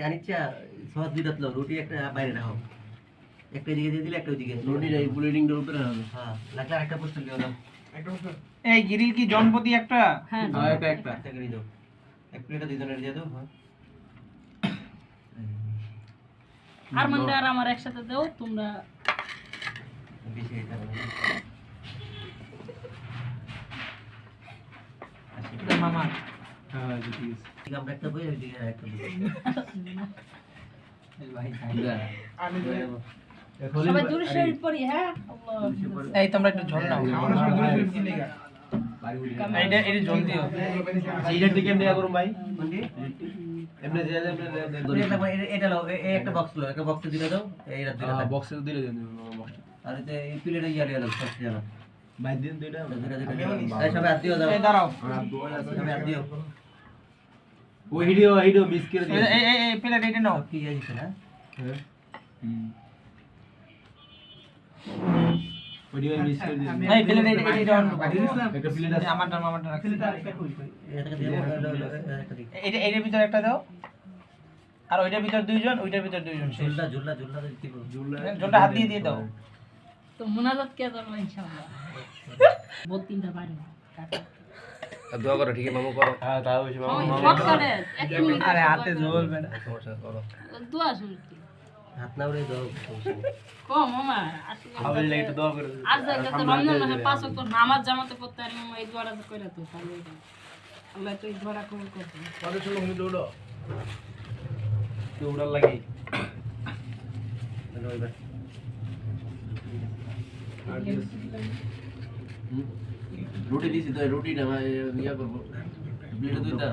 আনিচ্ছা সহজ দুইটা লো রুটি একটা বাইরে রাখো একটা দিকে দিয়ে দিলে একটা ওইদিকে রুটিটা এই প্লেটিংটার উপরে হবে। হ্যাঁ লাগলে আরেকটা পোস্টার লিও দাও এই গ্রিল কি জনপতি একটা? হ্যাঁ একটা একটা করে দাও এক প্লেটে দুইজনের দিয়ে দাও হ্যাঁ আর মন্ডে আর আমার একসাথে দাও তোমরা বেশি এটা মামা হ্যাঁ ঠিক আছে। ঠিক আমরা একটা বই ওইদিকে একটা বই এই ভাই সবাই দূরে সরে পড়ি হ্যাঁ আল্লাহ এই তোমরা একটু ঝোল নাও এইটা এটা ঝোল দিও সিগারেট দিকে এমনি করুন ভাই। কোনটি এমনি যে তুমি একটা এটা লাও এই একটা বক্স লাও একটা বক্সে দিলে দাও এই রাত দিলে হ্যাঁ বক্সে দিলে দেন বক্সটা। আর এই প্লেটে ইয়ালে লাও সব জানা ভাই দিন দুইটা। এই সবাই হাত দিও দাও এই দাঁড়াও সবাই হাত দিও ওই ভিডিও মিস করে দিন। এই প্লেট এটা নাও কি আছে না হ্যাঁ ভিডিও মিস করে দিন। এই প্লেট এটা অন একটা প্লেট আছে আমারটা রাখছি এটাকে দিয়ে একটা দিই এটা এটার ভিতর একটা দাও আর ওইটার ভিতর দুইজন ওইটার ভিতর দুইজন শেষ ঝুললা দিতে ঝোলটা হাত দিয়ে দাও তো মুনাজাত কে করব ইনশাআল্লাহ বহুত তিনটা বাইরে দোয়া করো ঠিক আছে মামু করো। হ্যাঁ তাও বেশি মামু শর্ট করে এক মিনিট আরে হাতে ঝোল বেটা সমস্যা করো। দোয়া শুনতি হাত না উড়ে দাও কম মামা আসলে খাবার লাগে একটু দোয়া করে দিন। আর যাতে তো রমজান মাসে 5 ওয়াক্ত নামাজ জামাতে পড়তে আর মামা এই দোয়াটা কইরা তো তাহলে আল্লাহ তো এই দোয়াটা কবুল করবে কত সময় তুমি দৌড়ো দৌড়ার লাগে রুটি দিছি তো রুটিটা ইয়া করবো প্লেটে দুইটা